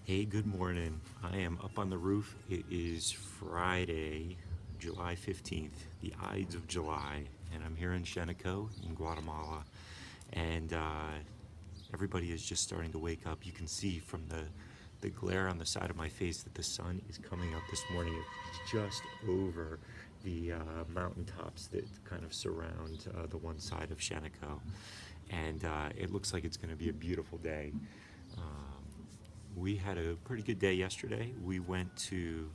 Hey, good morning. I am up on the roof. It is Friday, July 15th, the Ides of July, and I'm here in Xenacoj in Guatemala. And everybody is just starting to wake up. You can see from the glare on the side of my face that the sun is coming up this morning. It's just over the mountaintops that kind of surround the one side of Xenacoj. And it looks like it's going to be a beautiful day. We had a pretty good day yesterday. We went to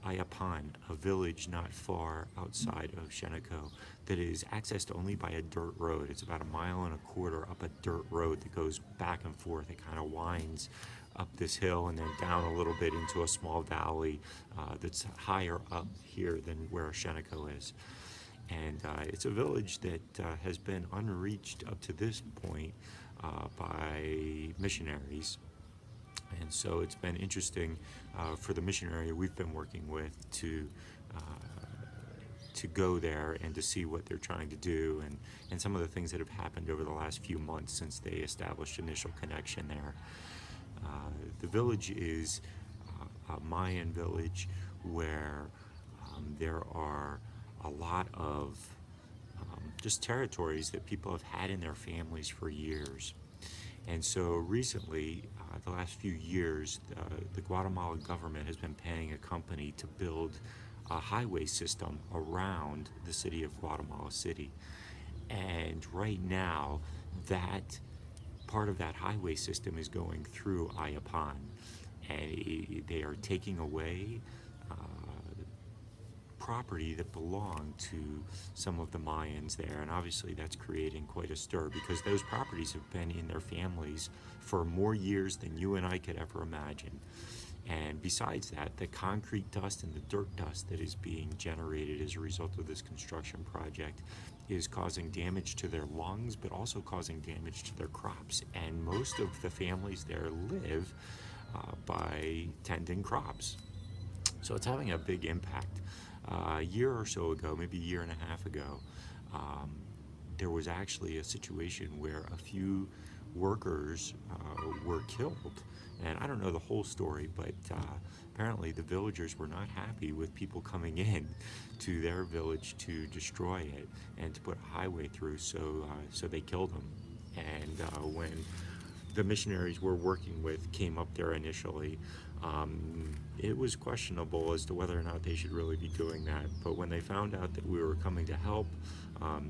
Ayapan, a village not far outside of Xenacoj that is accessed only by a dirt road. It's about 1.25 miles up a dirt road that goes back and forth. It kind of winds up this hill and then down a little bit into a small valley that's higher up here than where Xenacoj is. And it's a village that has been unreached up to this point by missionaries, and so it's been interesting for the missionary we've been working with uh, to go there and to see what they're trying to do, and some of the things that have happened over the last few months since they established initial connection there. The village is a Mayan village where there are a lot of just territories that people have had in their families for years. And so recently, the last few years, the Guatemala government has been paying a company to build a highway system around the city of Guatemala City. And right now, that part of that highway system is going through Ayapan. And they are taking away property that belonged to some of the Mayans there. And obviously that's creating quite a stir because those properties have been in their families for more years than you and I could ever imagine. And besides that, the concrete dust and the dirt dust that is being generated as a result of this construction project is causing damage to their lungs, but also causing damage to their crops. And most of the families there live by tending crops. So it's having a big impact. A year or so ago, maybe a year and a half ago, there was actually a situation where a few workers were killed. And I don't know the whole story, but apparently the villagers were not happy with people coming in to their village to destroy it and to put a highway through, so they killed them. And when the missionaries we're working with came up there initially, it was questionable as to whether or not they should really be doing that. But when they found out that we were coming to help,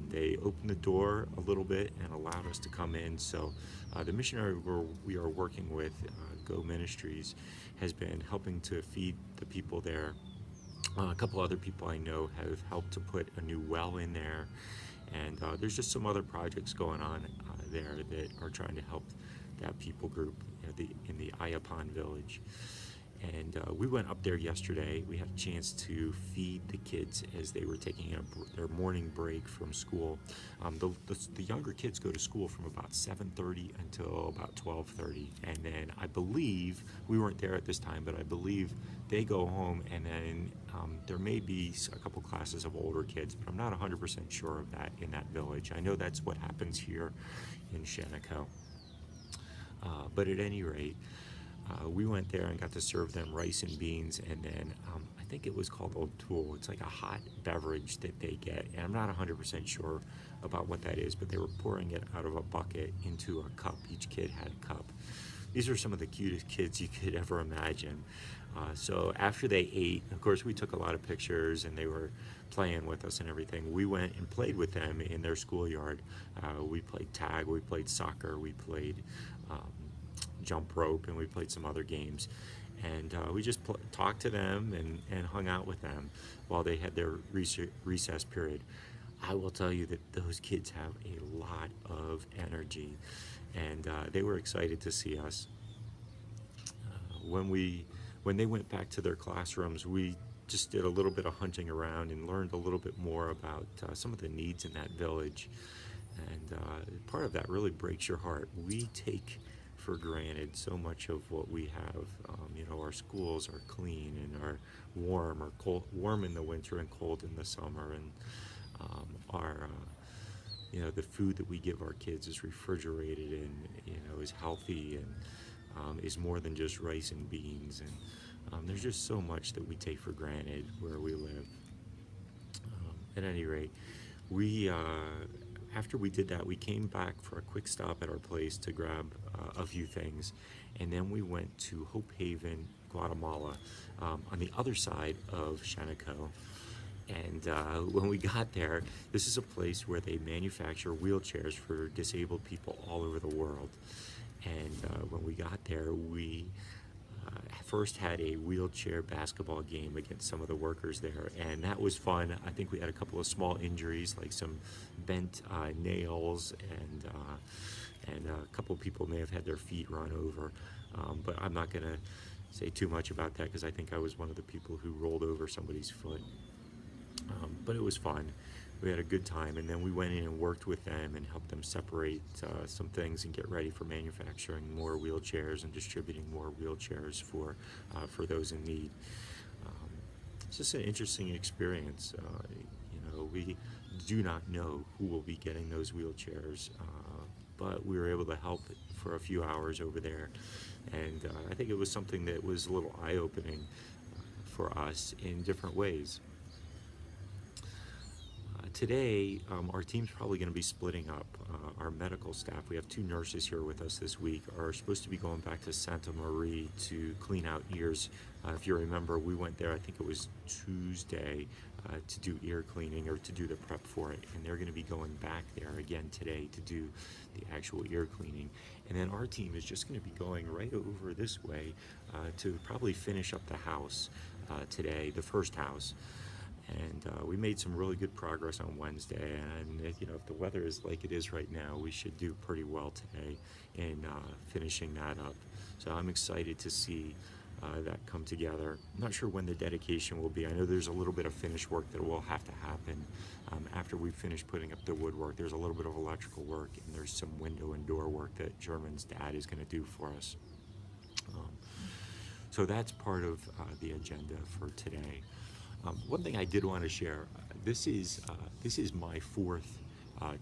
they opened the door a little bit and allowed us to come in. So the missionary we are working with, Go Ministries, has been helping to feed the people there. A couple other people I know have helped to put a new well in there. And there's just some other projects going on there that are trying to help that people group in the Ayapan village. And we went up there yesterday. We had a chance to feed the kids as they were taking their morning break from school. The younger kids go to school from about 7:30 until about 12:30. And then I believe, we weren't there at this time, but I believe they go home, and then there may be a couple classes of older kids, but I'm not 100% sure of that in that village. I know that's what happens here in Xenacoj. But at any rate, we went there and got to serve them rice and beans, and then I think it was called O'Toole. It's like a hot beverage that they get, and I'm not 100% sure about what that is, but they were pouring it out of a bucket into a cup. Each kid had a cup. These are some of the cutest kids you could ever imagine. So after they ate, of course, we took a lot of pictures, and they were playing with us and everything. We went and played with them in their schoolyard. We played tag, we played soccer, we played jump rope, and we played some other games. And we just talked to them and hung out with them while they had their recess period. I will tell you that those kids have a lot of energy, and they were excited to see us. When they went back to their classrooms, we just did a little bit of hunting around and learned a little bit more about some of the needs in that village. And part of that really breaks your heart. We take for granted so much of what we have. Our schools are clean and are warm or cold, warm in the winter and cold in the summer, and our the food that we give our kids is refrigerated and is healthy, and is more than just rice and beans. And there's just so much that we take for granted where we live. At any rate, we after we did that, we came back for a quick stop at our place to grab a few things, and then we went to Hope Haven, Guatemala, on the other side of Xenacoj. And when we got there, this is a place where they manufacture wheelchairs for disabled people all over the world. And when we got there, we first had a wheelchair basketball game against some of the workers there, and that was fun. I think we had a couple of small injuries, like some bent nails, and a couple of people may have had their feet run over. But I'm not going to say too much about that because I think I was one of the people who rolled over somebody's foot. But it was fun. We had a good time, and then we went in and worked with them and helped them separate some things and get ready for manufacturing more wheelchairs and distributing more wheelchairs for those in need. It's just an interesting experience. We do not know who will be getting those wheelchairs, but we were able to help for a few hours over there, and I think it was something that was a little eye-opening for us in different ways. Today, our team's probably going to be splitting up. Our medical staff, we have 2 nurses here with us this week, are supposed to be going back to Santa Maria to clean out ears. If you remember, we went there, I think it was Tuesday, to do ear cleaning or to do the prep for it. And they're going to be going back there again today to do the actual ear cleaning. And then our team is just going to be going right over this way to probably finish up the house today, the first house. And we made some really good progress on Wednesday, and if the weather is like it is right now, we should do pretty well today in finishing that up. So I'm excited to see that come together. I'm not sure when the dedication will be. I know there's a little bit of finish work that will have to happen after we finish putting up the woodwork. There's a little bit of electrical work, and there's some window and door work that German's dad is going to do for us. So that's part of the agenda for today. One thing I did want to share, this is my 4th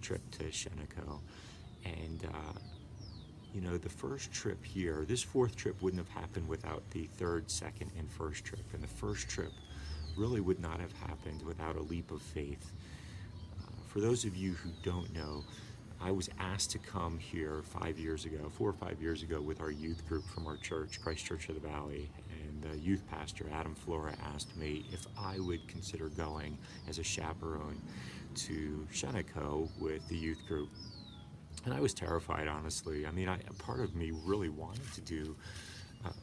trip to Xenacoj, and the first trip here, this 4th trip wouldn't have happened without the 3rd, 2nd, and 1st trip, and the first trip really would not have happened without a leap of faith. For those of you who don't know, I was asked to come here 4 or 5 years ago with our youth group from our church, Christ Church of the Valley, and the youth pastor, Adam Flora, asked me if I would consider going as a chaperone to Xenacoj with the youth group. And I was terrified, honestly. I mean, part of me really wanted to do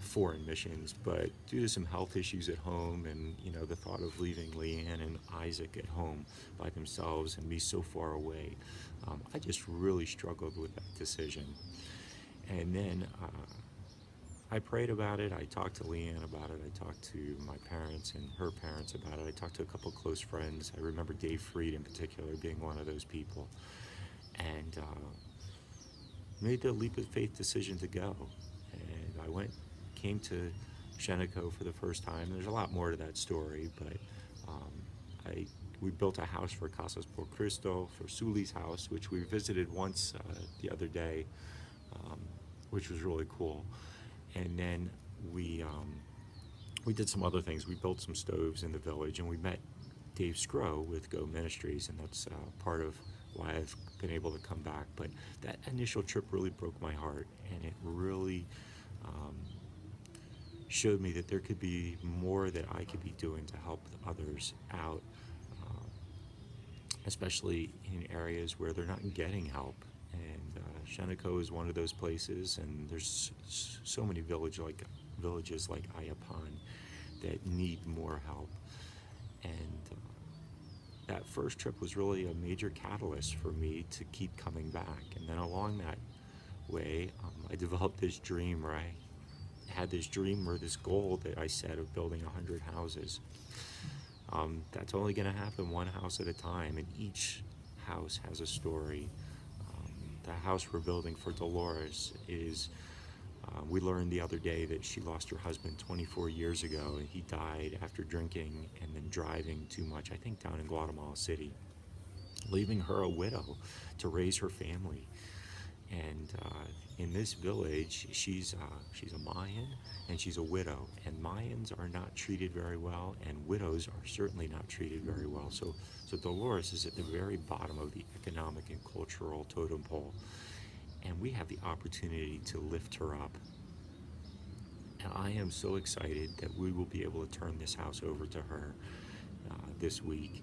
foreign missions, but due to some health issues at home and the thought of leaving Leanne and Isaac at home by themselves and me so far away, I just really struggled with that decision. And then I prayed about it. I talked to Leanne about it. I talked to my parents and her parents about it. I talked to a couple close friends. I remember Dave Freed in particular being one of those people, and made the leap of faith decision to go. And I came to Xenacoj for the first time. There's a lot more to that story, but we built a house for Casas por Cristo, for Suli's house, which we visited once the other day, which was really cool. And then we did some other things. We built some stoves in the village, and we met Dave Scrow with Go Ministries, and that's part of why I've been able to come back. But that initial trip really broke my heart, and it really showed me that there could be more that I could be doing to help others out, especially in areas where they're not getting help. And Xenacoj is one of those places, and there's so many villages like Ayapan that need more help. And that first trip was really a major catalyst for me to keep coming back. And then along that way, I developed this dream, or I had this dream or this goal that I set of building 100 houses. That's only going to happen one house at a time, and each house has a story. The house we're building for Dolores is, we learned the other day that she lost her husband 24 years ago, and he died after drinking and then driving too much, I think down in Guatemala City, leaving her a widow to raise her family. And in this village, she's a Mayan, and she's a widow. And Mayans are not treated very well, and widows are certainly not treated very well. So Dolores is at the very bottom of the economic and cultural totem pole, and we have the opportunity to lift her up. And I am so excited that we will be able to turn this house over to her this week,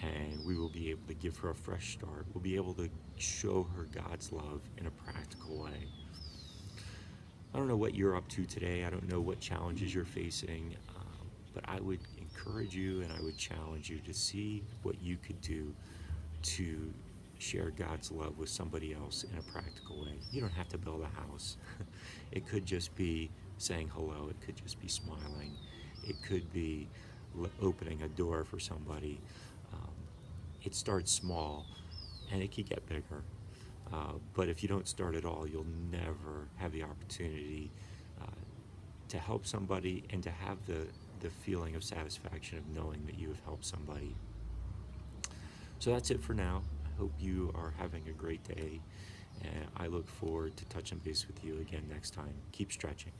and we will be able to give her a fresh start. We'll be able to show her God's love in a practical way. I don't know what you're up to today. I don't know what challenges you're facing, but I would encourage you and I would challenge you to see what you could do to share God's love with somebody else in a practical way. You don't have to build a house. It could just be saying hello. It could just be smiling. It could be opening a door for somebody. It starts small, and it could get bigger. But if you don't start at all, you'll never have the opportunity to help somebody and to have the feeling of satisfaction of knowing that you have helped somebody. So that's it for now. I hope you are having a great day, and I look forward to touching base with you again next time. Keep stretching.